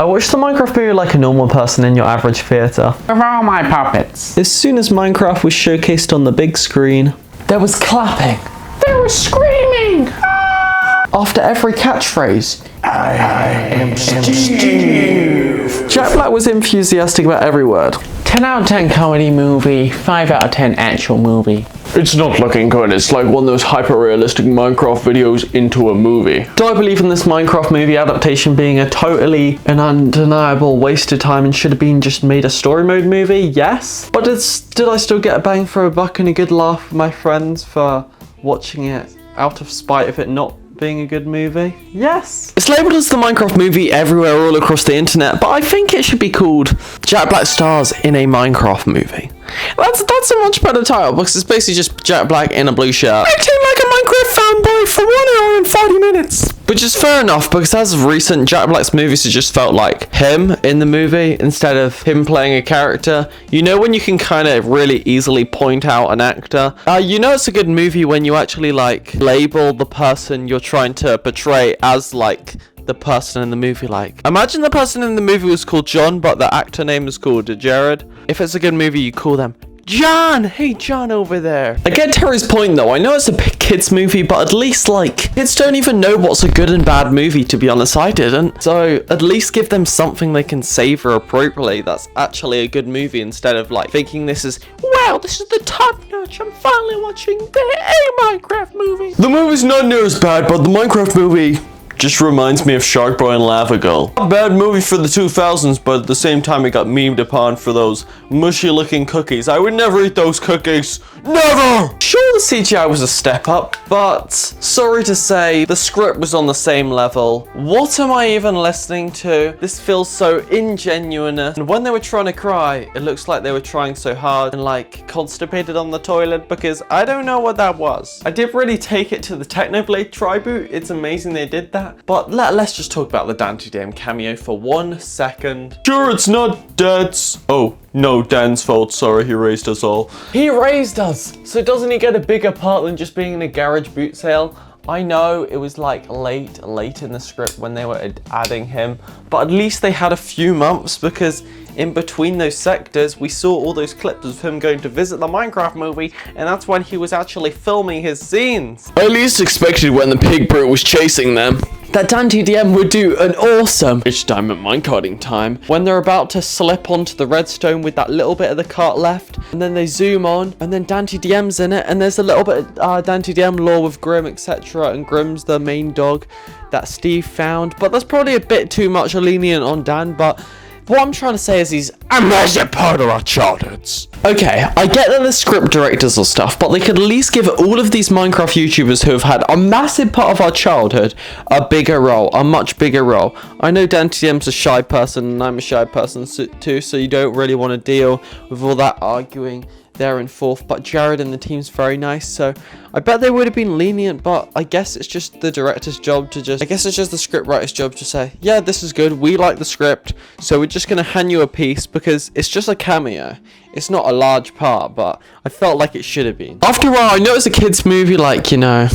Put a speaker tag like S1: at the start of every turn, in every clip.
S1: I watched the Minecraft movie like a normal person in your average theatre.
S2: Where are all my puppets?
S1: As soon as Minecraft was showcased on the big screen, there was clapping.
S2: There was screaming!
S1: After every catchphrase,
S2: I am Steve!
S1: Jack Black was enthusiastic about every word.
S2: 10 out of 10 comedy movie, 5 out of 10 actual movie.
S3: It's not looking good. It's like one of those hyper-realistic Minecraft videos into a movie.
S1: Do I believe in this Minecraft movie adaptation being a totally and undeniable waste of time and should have been just made a story mode movie? Yes. But did I still get a bang for a buck and a good laugh with my friends for watching it out of spite of it not being a good movie? Yes. It's labelled as the Minecraft movie everywhere all across the internet, but I think it should be called Jack Black stars in a Minecraft movie. That's a much better title because it's basically just Jack Black in a blue shirt acting like a Minecraft fanboy for 1 hour and 30 minutes. Which is fair enough because as of recent, Jack Black's movies have just felt like him in the movie instead of him playing a character. You know when you can kind of really easily point out an actor? You know it's a good movie when you actually like label the person you're trying to portray as like the person in the movie. Like, imagine the person in the movie was called John, but the actor name is called Jared. If it's a good movie, you call them John! Hey, John over there. I get Terry's point though. I know it's a kids movie, but at least like kids don't even know what's a good and bad movie, to be honest. I didn't. So at least give them something they can savor appropriately that's actually a good movie instead of like thinking this is, wow, this is the top notch. I'm finally watching a Minecraft movie. The movie's not near as bad, but the Minecraft movie just reminds me of Shark Boy and Lava Girl. A bad movie for the 2000s, but at the same time it got memed upon for those mushy looking cookies. I would never eat those cookies. Never! Sure, the CGI was a step up, but sorry to say, the script was on the same level. What am I even listening to? This feels so ingenuine. And when they were trying to cry, it looks like they were trying so hard and like constipated on the toilet because I don't know what that was. I did really take it to the Technoblade tribute. It's amazing they did that. But let's just talk about the Dante DM cameo for 1 second. Sure, it's not Dad's. Oh, no, Dan's fault. Sorry, he raised us all. He raised us! So doesn't he get a bigger part than just being in a garage boot sale? I know it was like late in the script when they were adding him, but at least they had a few months because in between those sectors, we saw all those clips of him going to visit the Minecraft movie, and that's when he was actually filming his scenes. I at least expected when the pig brute was chasing them that Dante DM would do an awesome It's Diamond Minecarting time when they're about to slip onto the redstone with that little bit of the cart left, and then they zoom on, and then Dante DM's in it, and there's a little bit of Dante DM lore with Grim, etc., and Grim's the main dog that Steve found, but that's probably a bit too much lenient on Dan, but what I'm trying to say is he's a major part of our childhoods. Okay, I get that the script directors or stuff, but they could at least give all of these Minecraft YouTubers who have had a massive part of our childhood a bigger role, a much bigger role. I know Dante DM's a shy person and I'm a shy person too, so you don't really want to deal with all that arguing there and forth, but Jared and the team's very nice, so I bet they would have been lenient, but I guess it's just the director's job to just, I guess it's just the script writer's job to say, yeah, this is good, we like the script, so we're just gonna hand you a piece because it's just a cameo. It's not a large part, but I felt like it should have been. After a while, I know it's a kid's movie, like, you know,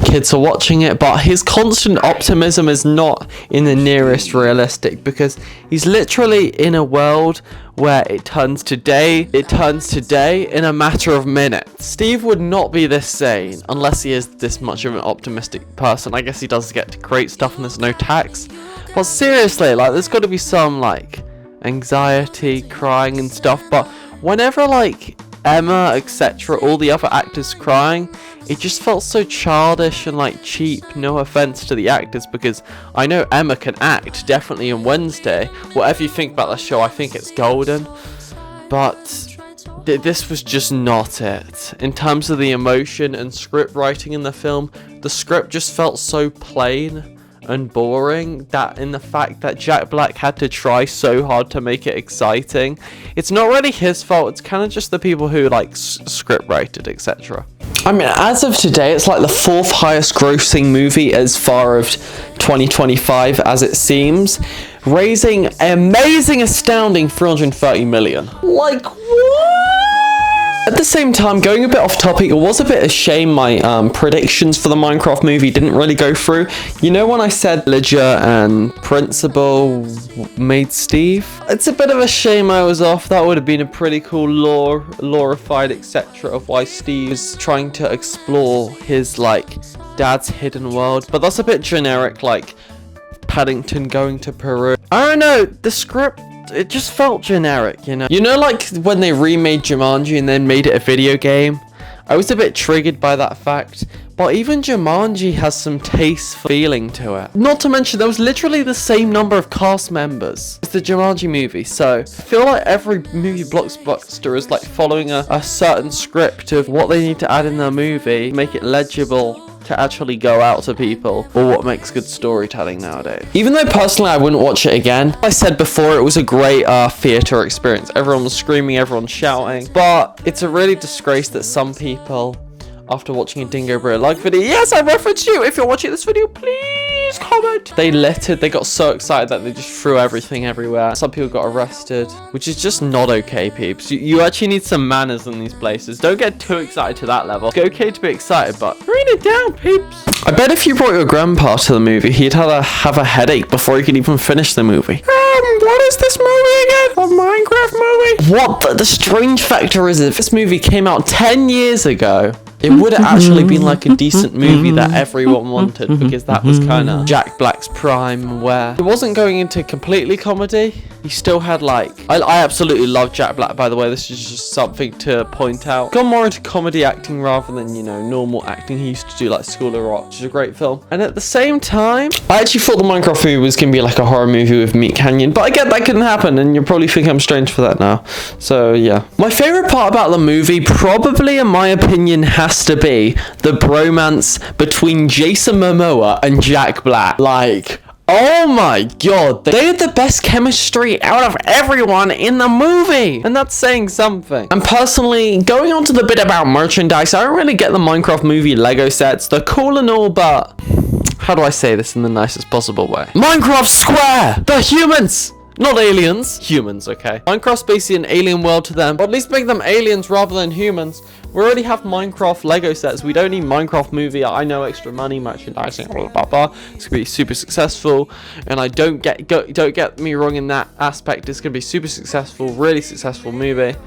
S1: kids are watching it, but his constant optimism is not in the nearest realistic because he's literally in a world where it turns to day in a matter of minutes. Steve would not be this sane unless he is this much of an optimistic person. I guess he does get to create stuff and there's no tax. But seriously, like, there's got to be some, like, anxiety, crying and stuff, but whenever, like, Emma, etc., all the other actors crying, it just felt so childish and, like, cheap. No offense to the actors, because I know Emma can act, definitely in Wednesday. Whatever you think about the show, I think it's golden. But this was just not it. In terms of the emotion and script writing in the film, the script just felt so plain and boring, that in the fact that Jack Black had to try so hard to make it exciting. It's not really his fault, it's kind of just the people who like script wrote, etc. I mean, as of today, it's like the 4th highest grossing movie as far as 2025 as it seems, raising an amazing, astounding 330 million. Like, what? At the same time, going a bit off topic, it was a bit of a shame my predictions for the Minecraft movie didn't really go through. You know when I said Lydia and Principal made Steve? It's a bit of a shame I was off. That would have been a pretty cool lorified etc. of why Steve is trying to explore his, like, dad's hidden world. But that's a bit generic, like Paddington going to Peru. I don't know, the script, it just felt generic, you know? You know, like when they remade Jumanji and then made it a video game? I was a bit triggered by that fact. But even Jumanji has some tasteful feeling to it. Not to mention, there was literally the same number of cast members as the Jumanji movie. So I feel like every movie blockbuster is like following a certain script of what they need to add in their movie, make it legible to actually go out to people, or what makes good storytelling nowadays. Even though personally I wouldn't watch it again, I said before it was a great theatre experience. Everyone was screaming, everyone shouting, but it's a really disgrace that some people, after watching Editinggrape like video, yes, I referenced you. If you're watching this video, please comment. They littered. They got so excited that they just threw everything everywhere. Some people got arrested, which is just not okay, peeps. You actually need some manners in these places. Don't get too excited to that level. It's okay to be excited, but bring it down, peeps. I bet if you brought your grandpa to the movie, he'd have a headache before he could even finish the movie. What is this movie again? A Minecraft movie? What the strange factor is, if this movie came out 10 years ago, it would have actually been like a decent movie that everyone wanted, because that was kind of Jack Black's prime, where it wasn't going into completely comedy. He still had like, I absolutely love Jack Black, by the way. This is just something to point out. Gone more into comedy acting rather than, you know, normal acting he used to do, like School of Rock, which is a great film. And at the same time, I actually thought the Minecraft movie was going to be like a horror movie with Meat Canyon, but I get that couldn't happen, and you're probably thinking I'm strange for that now. So yeah. My favorite part about the movie, probably in my opinion, has to be the bromance between Jason Momoa and Jack Black. Like, oh my god, they had the best chemistry out of everyone in the movie, and that's saying something. And personally, going on to the bit about merchandise, I don't really get the Minecraft movie Lego sets. They're cool and all, but how do I say this in the nicest possible way? Minecraft Square! They're humans! Not aliens. Humans, okay? Minecraft's basically an alien world to them, or at least make them aliens rather than humans. We already have Minecraft Lego sets. We don't need Minecraft movie. I know, extra money, merchandising, blah, blah, blah. It's gonna be super successful, and I don't get me wrong in that aspect. It's gonna be super successful, really successful movie.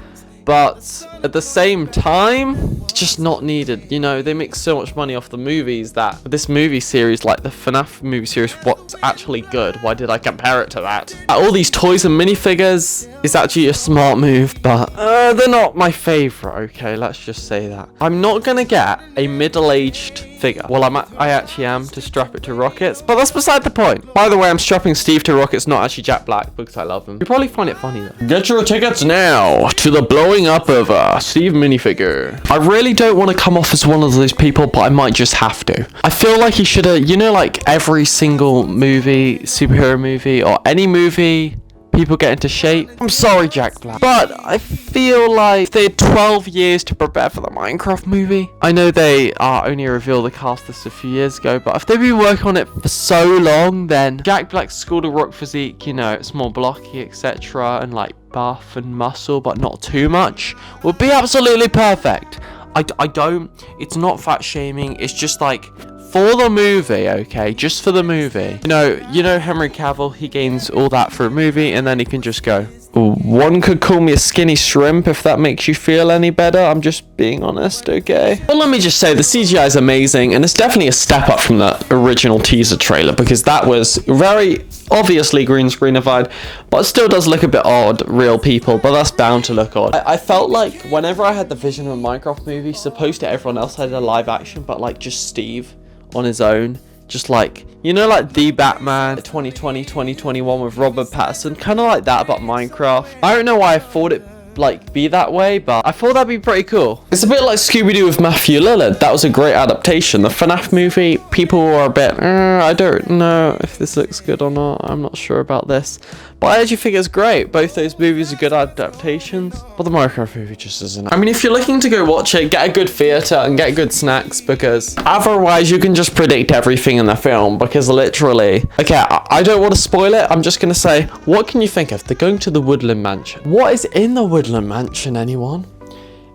S1: But at the same time, it's just not needed. You know, they make so much money off the movies that this movie series, like the FNAF movie series, what's actually good? Why did I compare it to that? All these toys and minifigures is actually a smart move, but they're not my favorite. Okay, let's just say that. I'm not gonna get a middle-aged figure. Well, I actually am, to strap it to Rockets, but that's beside the point. By the way, I'm strapping Steve to Rockets, not actually Jack Black, because I love him. You probably find it funny though. Get your tickets now to the blowing up of Steve minifigure. I really don't want to come off as one of those people, but I might just have to. I feel like he should have, you know, like every single movie, superhero movie, or any movie, people get into shape. I'm sorry, Jack Black, but I feel like they had 12 years to prepare for the Minecraft movie. I know they only revealed the cast this a few years ago, but if they've been working on it for so long, then Jack Black's School of Rock physique, you know, it's more blocky, etc., and like buff and muscle, but not too much, would be absolutely perfect. It's not fat shaming, it's just like, for the movie, okay, just for the movie. You know Henry Cavill, he gains all that for a movie, and then he can just go, one could call me a skinny shrimp if that makes you feel any better. I'm just being honest, okay? But let me just say, the CGI is amazing, and it's definitely a step up from the original teaser trailer, because that was very obviously green screenified, but it still does look a bit odd, real people, but that's bound to look odd. I felt like whenever I had the vision of a Minecraft movie, supposed to everyone else had a live action, but like just Steve on his own, just like, you know, like the Batman 2020 2021 with Robert Pattinson, kind of like that, but Minecraft. I don't know why I thought it like be that way, but I thought that'd be pretty cool. It's a bit like Scooby-Doo with Matthew Lillard. That was a great adaptation. The FNAF movie, people were a bit, I don't know if this looks good or not. I'm not sure about this, but I actually think it's great. Both those movies are good adaptations, but the Minecraft movie just isn't. I mean, if you're looking to go watch it, get a good theater and get good snacks, because otherwise you can just predict everything in the film, because literally, okay, I don't want to spoil it. I'm just gonna say, what can you think of? They're going to the Woodland Mansion. What is in the Woodland Mansion, anyone?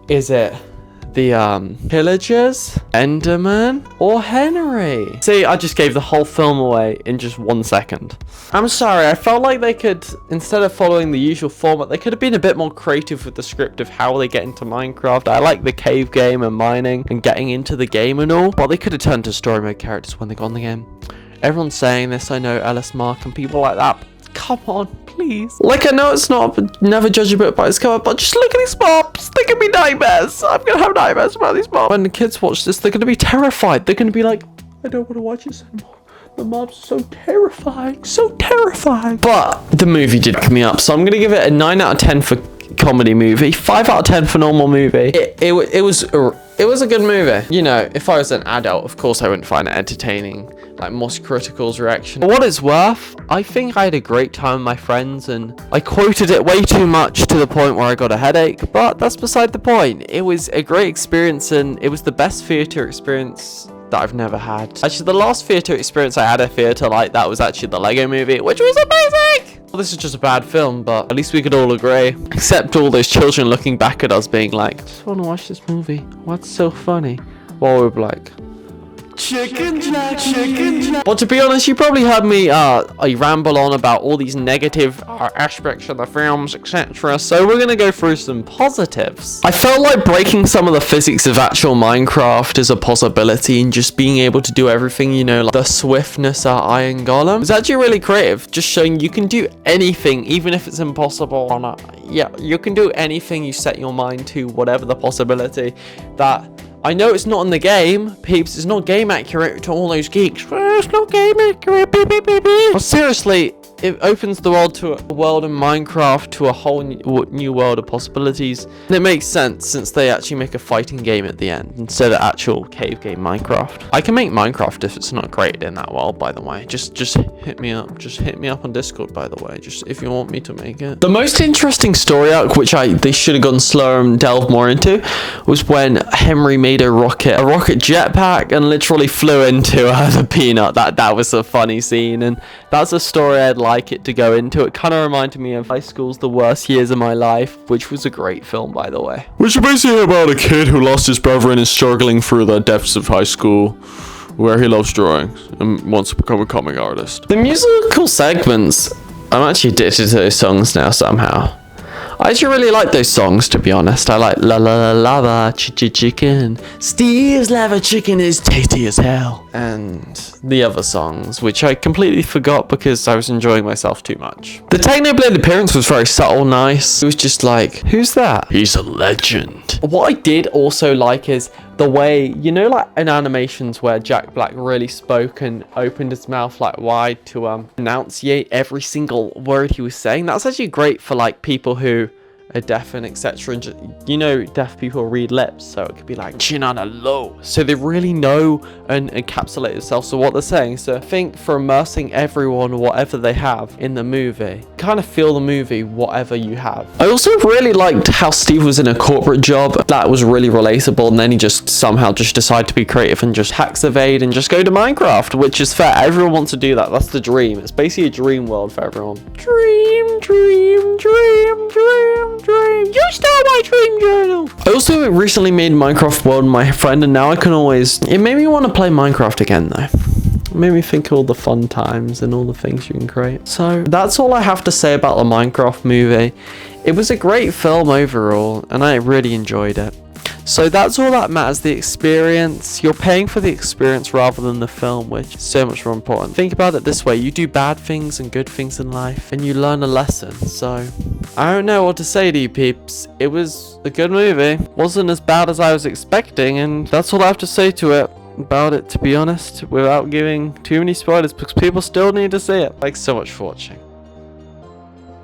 S1: Is it the Pillagers, Enderman, or Henry? See, I just gave the whole film away in just 1 second. I'm sorry, I felt like they could, instead of following the usual format, they could have been a bit more creative with the script of how they get into Minecraft. I like the cave game and mining and getting into the game and all, but they could have turned to story mode characters when they got in the game. Everyone's saying this, I know, Ellis Mark and people like that. Come on, please. Like, I know it's not, never judge a book by its cover, but just look at these mobs. They're gonna be nightmares. I'm gonna have nightmares about these mobs. When the kids watch this, they're gonna be terrified. They're gonna be like, I don't want to watch this anymore. The mobs are so terrifying, so terrifying. But the movie did pick me up, so I'm gonna give it a 9 out of 10 for comedy movie, 5 out of 10 for normal movie. It was a good movie. You know, if I was an adult, of course I wouldn't find it entertaining, like most critical's reaction. For what it's worth, I think I had a great time with my friends, and I quoted it way too much to the point where I got a headache, but that's beside the point. It was a great experience, and it was the best theatre experience that I've never had. Actually, the last theatre experience I had a theatre like that was actually the Lego Movie, which was amazing! Well, this is just a bad film, but at least we could all agree. Except all those children looking back at us being like, I just want to watch this movie. What's so funny? While we're like, Chicken Jack, Chicken Jack. But to be honest, you probably heard me I ramble on about all these negative aspects of the films, etc. So we're gonna go through some positives. I felt like breaking some of the physics of actual Minecraft is a possibility, and just being able to do everything, you know, like the swiftness at Iron Golem. It's actually really creative, just showing you can do anything, even if it's impossible or not. Yeah, you can do anything you set your mind to, whatever the possibility. That I know it's not in the game, peeps. It's not game accurate to all those geeks. It's not game accurate, beep, beep, beep, beep. But seriously, it opens the world to a world in Minecraft to a whole new world of possibilities. And it makes sense since they actually make a fighting game at the end instead of actual cave game Minecraft. I can make Minecraft if it's not created in that world, by the way. Just hit me up. Just hit me up on Discord, by the way. Just if you want me to make it. The most interesting story arc, which they should have gone slower and delved more into, was when Henry made a rocket jetpack and literally flew into the peanut. That was a funny scene, and that's a story I'd like it to go into. It kind of reminded me of high school's The Worst Years of My Life, which was a great film, by the way.
S3: Which is basically about a kid who lost his brother and is struggling through the depths of high school, where he loves drawing and wants to become a comic artist.
S1: The musical segments, I'm actually addicted to those songs now somehow. I actually really like those songs, to be honest. I like La La La Lava, Chicken, Steve's Lava Chicken is tasty as hell, and the other songs, which I completely forgot because I was enjoying myself too much. The Technoblade appearance was very subtle, nice. It was just like, who's that?
S3: He's a legend.
S1: What I did also like is the way, you know, like in animations where Jack Black really spoke and opened his mouth like wide to enunciate every single word he was saying. That's actually great for like people who are deaf and etc. And just, you know, deaf people read lips, so it could be like chin on a low. So they really know and encapsulate themselves to what they're saying. So I think for immersing everyone, whatever they have in the movie, kind of feel the movie, whatever you have. I also really liked how Steve was in a corporate job. That was really relatable, and then he just somehow just decided to be creative and just hacks evade and just go to Minecraft, which is fair. Everyone wants to do that. That's the dream. It's basically a dream world for everyone. Dream, dream, dream, dream. You stole my dream journal. I also recently made Minecraft World with my friend, and now I can always, it made me want to play Minecraft again though. It made me think of all the fun times and all the things you can create. So that's all I have to say about the Minecraft movie. It was a great film overall, and I really enjoyed it. So that's all that matters, the experience. You're paying for the experience rather than the film, which is so much more important. Think about it this way, you do bad things and good things in life, and you learn a lesson. So I don't know what to say to you peeps. It was a good movie. Wasn't as bad as I was expecting, and that's all I have to say to it. About it, to be honest, without giving too many spoilers, because people still need to see it. Thanks so much for watching.